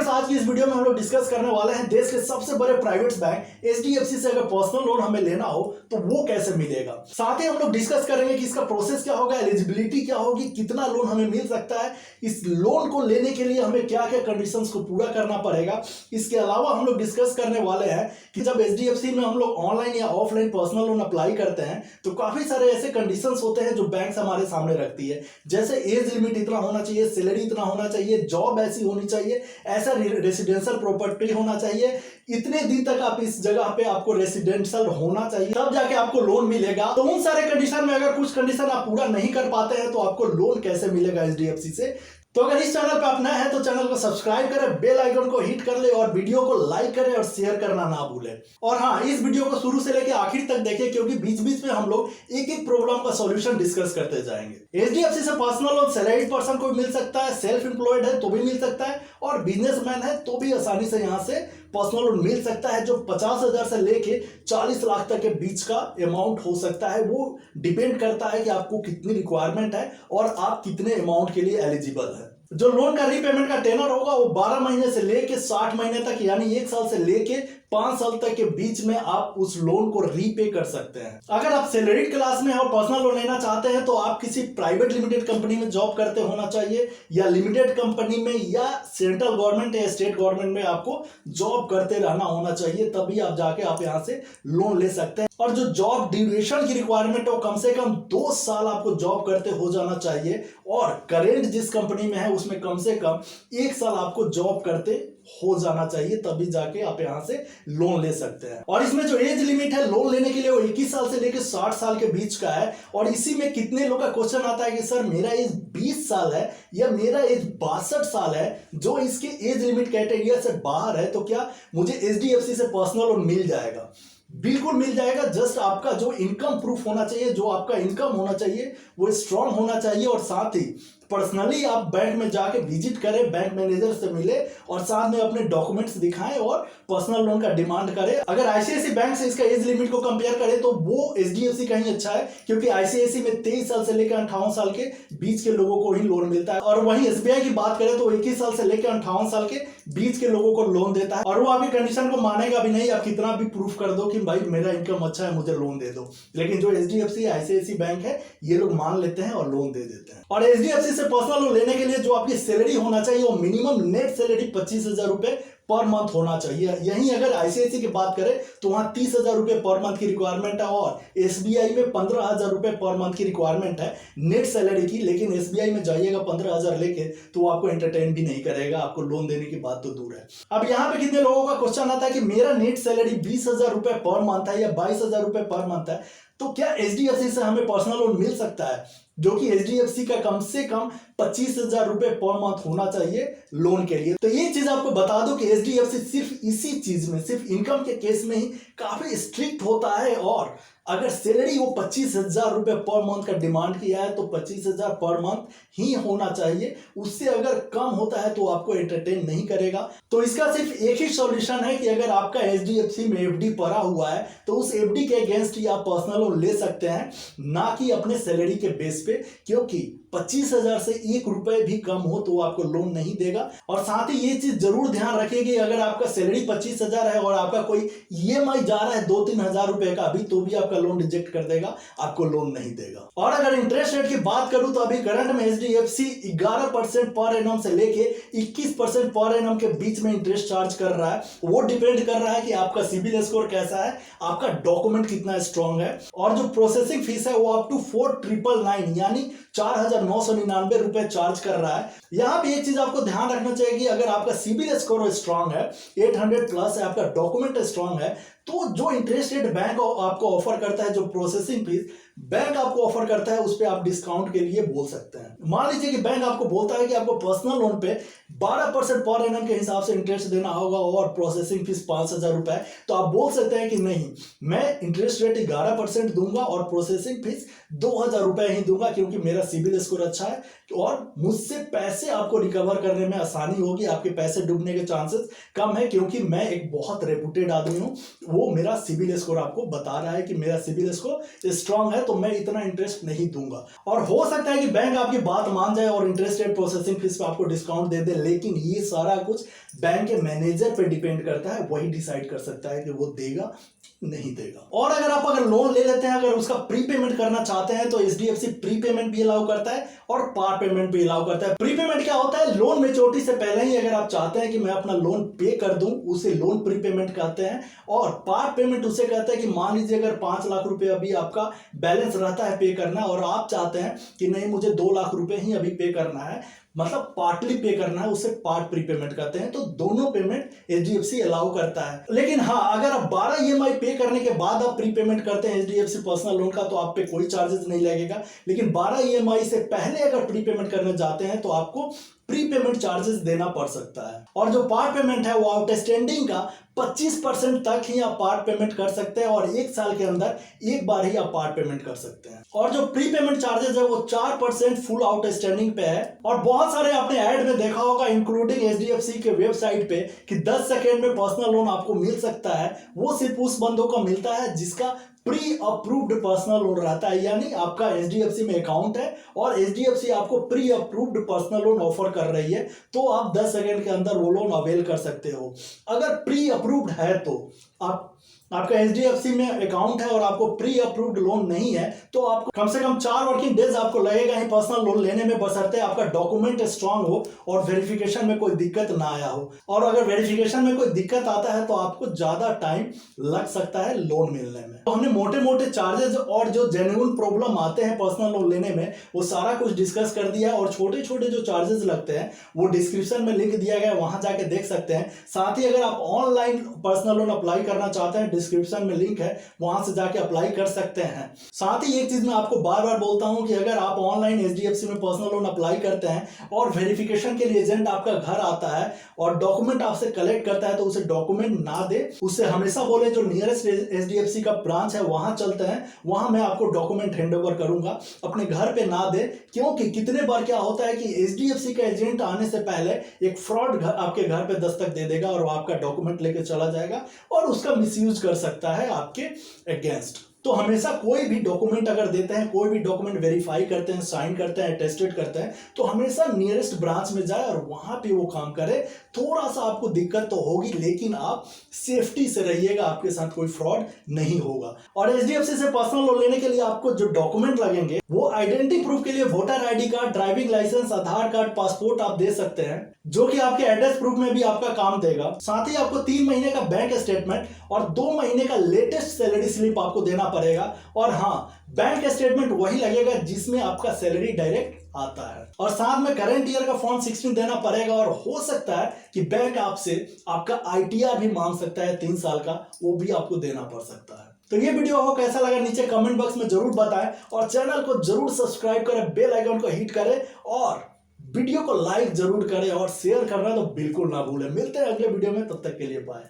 Friends, आज की इस वीडियो में हम लोग डिस्कस करने वाले हैं देश के सबसे बड़े प्राइवेट बैंक एचडीएफसी से अगर पर्सनल लोन हमें लेना हो तो वो कैसे मिलेगा। साथ ही हम लोग डिस्कस करेंगे कि इसका प्रोसेस क्या होगा, एलिजिबिलिटी क्या होगी, कितना लोन हमें मिल सकता है, इस लोन को लेने के लिए हमें क्या क्या कंडीशंस को पूरा करना पड़ेगा। इसके अलावा हम लोग डिस्कस करने वाले हैं कि जब एचडीएफसी में हम लोग ऑनलाइन या ऑफलाइन पर्सनल लोन अप्लाई करते हैं तो काफी सारे ऐसे कंडीशंस होते हैं जो बैंक हमारे सामने रखती है, जैसे एज लिमिट इतना होना चाहिए, सैलरी इतना होना चाहिए, जॉब ऐसी होनी चाहिए, ऐसा रेसिडेंशियल प्रॉपर्टी होना चाहिए, इतने दिन तक आप इस जगह पे आपको रेसिडेंशियल होना चाहिए, तब जाके आपको लोन मिलेगा। तो उन सारे कंडीशन में अगर कुछ कंडीशन आप पूरा नहीं कर पाते हैं तो आपको लोन कैसे मिलेगा एचडीएफसी से। तो अगर इस चैनल पे आप नए हैं तो चैनल को सब्सक्राइब करें, बेल आइकन को हिट कर ले और वीडियो को लाइक करें और शेयर करना ना भूलें। और हाँ, इस वीडियो को शुरू से लेकर आखिर तक देखें क्योंकि बीच बीच में हम लोग एक एक प्रॉब्लम का सॉल्यूशन डिस्कस करते जाएंगे। एचडीएफसी से पर्सनल लोन सैलरीड पर्सन को भी मिल सकता है, सेल्फ एम्प्लॉयड है तो भी मिल सकता है और बिजनेसमैन है तो भी आसानी से यहाँ से पर्सनल लोन मिल सकता है, जो 50,000 से लेके 40 लाख तक के बीच का अमाउंट हो सकता है। वो डिपेंड करता है कि आपको कितनी रिक्वायरमेंट है और आप कितने अमाउंट के लिए एलिजिबल है। जो लोन का रीपेमेंट का टेनर होगा वो 12 महीने से लेके 60 महीने तक, यानी 1 साल से लेके 5 साल तक के बीच में आप उस लोन को रीपे कर सकते हैं। अगर आप सैलरीड क्लास में और पर्सनल लोन लेना चाहते हैं तो आप किसी प्राइवेट लिमिटेड कंपनी में जॉब करते होना चाहिए या लिमिटेड कंपनी में या सेंट्रल गवर्नमेंट या स्टेट गवर्नमेंट में आपको जॉब करते रहना होना चाहिए, तभी आप जाके आप यहां से लोन ले सकते हैं। और जो जॉब ड्यूरेशन की रिक्वायरमेंट हो, कम से कम 2 साल आपको जॉब करते हो जाना चाहिए और करेंट जिस कंपनी में है उसमें कम से कम 1 साल आपको जॉब करते हो जाना चाहिए, तभी जाके आप यहां से लोन ले सकते हैं। और इसमें जो एज लिमिट है लोन लेने के लिए वो 21 साल से लेकर 60 साल के बीच का है। और इसी में कितने लोग का क्वेश्चन आता है कि सर मेरा एज 20 साल है या मेरा एज 62 साल है जो इसके एज लिमिट कैटेगरी से बाहर है, तो क्या मुझे एचडीएफसी से पर्सनल लोन मिल जाएगा? बिल्कुल मिल जाएगा। जस्ट आपका जो इनकम प्रूफ होना चाहिए, जो आपका इनकम होना चाहिए वो स्ट्रांग होना चाहिए और साथ ही पर्सनली आप बैंक में जाके विजिट करें, बैंक मैनेजर से मिले और साथ में अपने डॉक्यूमेंट्स दिखाएं और पर्सनल लोन का डिमांड करें। अगर आईसीआईसी बैंक से इसका एज लिमिट को कंपेयर करें तो वो एचडीएफसी का ही अच्छा है, क्योंकि आईसीआईसी में 23 साल से लेकर 58 साल के बीच के लोगों को ही लोन मिलता है। और वहीं एसबीआई की बात करें तो 21 साल से लेकर 58 साल के बीच के लोगों को लोन देता है और वो आपकी कंडीशन को मानेगा भी नहीं, आप कितना भी प्रूफ कर दो कि भाई मेरा इनकम अच्छा है मुझे लोन दे दो। लेकिन जो एचडीएफसी आईसीआईसी बैंक है ये लोग मान लेते हैं और लोन दे देते हैं। और एचडीएफसी से पर्सनल लोन लेने के लिए जो आपकी सैलरी होना चाहिए वो मिनिमम नेट सैलरी 25,000 रुपए पर मंथ होना चाहिए। यहीं अगर आईसीआईसी की बात करें तो वहां 30,000 रुपए पर मंथ की रिक्वायरमेंट है और एसबीआई में 15,000 रुपए पर मंथ की रिक्वायरमेंट है नेट सैलरी की। लेकिन एसबीआई में जाइएगा 15,000 लेके तो वो आपको एंटरटेन भी नहीं करेगा, आपको लोन देने की बात तो दूर है। अब यहाँ पे कितने लोगों का क्वेश्चन आता है कि मेरा नेट सैलरी 20,000 रुपए पर मंथ है या 22,000 रुपए पर मंथ है, तो क्या एचडीएफसी से हमें पर्सनल लोन मिल सकता है? जो कि एचडीएफसी का कम से कम 25,000 रुपए पर मंथ होना चाहिए लोन के लिए। तो ये चीज आपको बता दो कि एचडीएफसी सिर्फ इसी चीज में, सिर्फ इनकम के केस में ही काफी स्ट्रिक्ट होता है। और अगर सैलरी वो 25,000 रुपए पर मंथ का डिमांड किया है तो 25,000 पर मंथ ही होना चाहिए, उससे अगर कम होता है तो आपको एंटरटेन नहीं करेगा। तो इसका सिर्फ एक ही सॉल्यूशन है कि अगर आपका एचडीएफसी में एफडी पड़ा हुआ है तो उस एफडी के अगेंस्ट ही आप पर्सनल लोन ले सकते हैं, ना कि अपने सैलरी के बेस पे, क्योंकि 25,000 से 1 रुपए भी कम हो तो आपको लोन नहीं देगा। और साथ ही ये चीज जरूर ध्यान रखिए अगर आपका सैलरी 25,000 है और आपका कोई ईएमआई जा रहा है 2-3 हजार रुपए का अभी, तो भी आपका लोन रिजेक्ट कर देगा, आपको लोन नहीं देगा। और अगर इंटरेस्ट रेट की बात करूं तो अभी करंट में एचडीएफसी 11% पर एनम से लेके 21% पर एनम के बीच में इंटरेस्ट चार्ज कर रहा है। वो डिपेंड कर रहा है कि आपका सिबिल स्कोर कैसा है, आपका डॉक्यूमेंट कितना स्ट्रांग है। और जो प्रोसेसिंग फीस है वो अप टू 4,999 यानी 4,999 रुपए चार्ज कर रहा है। यहां पे एक चीज आपको ध्यान रखना चाहिए कि अगर आपका सिबिल स्कोर स्ट्रांग है, 800 प्लस है, आपका डॉक्यूमेंट स्ट्रांग है, तो जो इंटरेस्ट रेट बैंक आपको ऑफर करता है, जो प्रोसेसिंग फीस बैंक आपको ऑफर करता है, उस पे आप डिस्काउंट के लिए बोल सकते हैं। मान लीजिए कि बैंक आपको बोलता है कि आपको पर्सनल लोन पे 12% पर एनम के हिसाब से इंटरेस्ट देना होगा और प्रोसेसिंग फीस 5,000 रुपए, तो आप बोल सकते हैं कि नहीं, मैं इंटरेस्ट रेट 11% दूंगा और प्रोसेसिंग फीस 2,000 रुपए ही दूंगा, क्योंकि मेरा सिबिल स्कोर अच्छा है और मुझसे पैसे आपको रिकवर करने में आसानी होगी, आपके पैसे डूबने के चांसेस कम है, क्योंकि मैं एक बहुत रेपुटेड आदमी हूं। वो मेरा सिबिल स्कोर आपको बता रहा है कि मेरा सिबिल स्कोर स्ट्रांग है तो मैं इतना इंटरेस्ट नहीं दूंगा। और हो सकता है कि बैंक आपकी बात मान जाए और इंटरेस्ट रेट प्रोसेसिंग फीस पे आपको डिस्काउंट दे दे, लेकिन ये सारा कुछ बैंक के मैनेजर पे डिपेंड करता है, वही डिसाइड कर सकता है कि वो देगा नहीं देगा। और अगर लोन ले लेते हैं, अगर उसका प्रीपेमेंट करना चाहते हैं तो एचडीएफसी प्रीपेमेंट भी अलाउ करता है और पार्ट पेमेंट भी अलाउ करता है। प्रीपेमेंट क्या होता है? लोन मैच्योरिटी से पहले ही अगर आप चाहते हैं कि मैं अपना लोन पे कर दूं, उसे लोन प्रीपेमेंट कहते हैं। और पार्ट पेमेंट उसे कहते हैं कि मान लीजिए अगर 5 लाख रुपए अभी आपका बैलेंस रहता है पे करना और आप चाहते हैं कि नहीं मुझे 2 लाख रुपए ही अभी पे करना है, मतलब पार्टली पे करना है, उसे पार्ट प्रीपेमेंट कहते हैं। तो दोनों पेमेंट एचडीएफसी अलाउ करता है। लेकिन हाँ, अगर आप 12 ईएमआई पे करने के बाद आप प्रीपेमेंट करते हैं एचडीएफसी पर्सनल लोन का तो आप पे कोई चार्जेस नहीं लगेगा। लेकिन 12 ईएमआई से पहले अगर प्रीपेमेंट करने जाते हैं तो आपको प्रीपेमेंट चार्जेस देना पड़ सकता है। और जो पार्ट पेमेंट है वो आउटस्टैंडिंग का 25% तक ही आप पार्ट पेमेंट कर सकते हैं और 1 साल के अंदर एक बार ही आप पार्ट पेमेंट कर सकते हैं। और जो प्रीपेमेंट चार्जेस है वो 4% फुल आउटस्टैंडिंग पे है। और बहुत सारे आपने ऐड में देखा होगा इंक्लूडिंग एचडीएफसी के वेबसाइट पे कि 10 सेकेंड में पर्सनल लोन आपको मिल सकता है। वो सिर्फ उस बंदों को मिलता है जिसका प्री अप्रूव्ड पर्सनल लोन रहता है, यानी आपका एचडीएफसी में अकाउंट है और एचडीएफसी आपको pre approved personal loan offer कर रही है, तो आप 10 सेकंड के अंदर वो लोन अवेल कर सकते हो। अगर प्री अप्रूव्ड है तो आपका एचडीएफसी में अकाउंट है और आपको प्री अप्रूव्ड लोन नहीं है तो आपको कम से कम 4 वर्किंग डेज आपको लगेगा ही पर्सनल लोन लेने में, बशर्ते आपका डॉक्यूमेंट स्ट्रांग हो और वेरिफिकेशन में कोई दिक्कत ना आया हो। और अगर वेरिफिकेशन में कोई दिक्कत आता है तो आपको ज्यादा टाइम लग सकता है लोन मिलने में। तो हमने मोटे मोटे चार्जेस और जो जेन्युइन प्रॉब्लम आते हैं पर्सनल लोन लेने में वो सारा कुछ डिस्कस कर दिया है। और छोटे छोटे जो चार्जेस लगते हैं वो डिस्क्रिप्शन में लिंक दिया गया है, वहां जाके देख सकते हैं। साथ ही अगर आप ऑनलाइन पर्सनल लोन अप्लाई करना चाहते हैं, डिस्क्रिप्शन में लिंक है, वहां से जाके अप्लाई कर सकते हैं। साथ ही एक चीज मैं आपको बार बार बोलता हूं कि अगर आप ऑनलाइन एचडीएफसी में पर्सनल लोन अप्लाई करते हैं और वेरिफिकेशन के लिए एजेंट आपका घर आता है और डॉक्यूमेंट आपसे कलेक्ट करता है तो उसे डॉक्यूमेंट ना दे, उससे हमेशा बोले जो नियरेस्ट एचडीएफसी का ब्रांच है वहां चलते हैं, वहां मैं आपको डॉक्यूमेंट हैंड ओवर करूंगा, अपने घर पे ना दे। क्योंकि कितने बार क्या होता है कि एचडीएफसी का एजेंट आने से पहले एक फ्रॉड आपके घर पे दस्तक दे देगा और वो आपका डॉक्यूमेंट लेके चला जाएगा और उसका मिसयूज कर सकता है आपके अगेंस्ट। तो हमेशा कोई भी डॉक्यूमेंट अगर देते हैं, कोई भी डॉक्यूमेंट वेरीफाई करते हैं, साइन करते हैं, अटेस्टेड करते हैं, तो हमेशा नियरेस्ट ब्रांच में जाए और वहां पे वो काम करे। थोड़ा सा आपको दिक्कत तो होगी लेकिन आप सेफ्टी से रहिएगा, आपके साथ कोई फ्रॉड नहीं होगा। और एचडीएफसी से पर्सनल लोन लेने के लिए आपको जो डॉक्यूमेंट लगेंगे वो आइडेंटिटी प्रूफ के लिए voter ID card, driving licence, Aadhaar card, passport आप दे सकते हैं, जो कि आपके एड्रेस प्रूफ में भी आपका काम देगा। साथ ही आपको 3 महीने का बैंक स्टेटमेंट और 2 महीने का लेटेस्ट सैलरी स्लिप आपको देना पड़ेगा। और हाँ, बैंक स्टेटमेंट वही लगेगा जिसमें आपका सैलरी डायरेक्ट आता है। और साथ में करंट ईयर का फॉर्म 16 देना पड़ेगा। और हो सकता है कि बैंक आपसे आपका आईटीआर भी मांग सकता है 3 साल का, वो भी आपको देना पड़ सकता है। तो ये वीडियो आपको कैसा लगा नीचे कमेंट बॉक्स में जरूर बताएं और चैनल को जरूर सब्सक्राइब करें, बेल आइकन को हिट करें और वीडियो को लाइक जरूर करें और शेयर करना तो बिल्कुल ना भूलें। मिलते हैं अगले वीडियो में, तब तक के लिए बाय।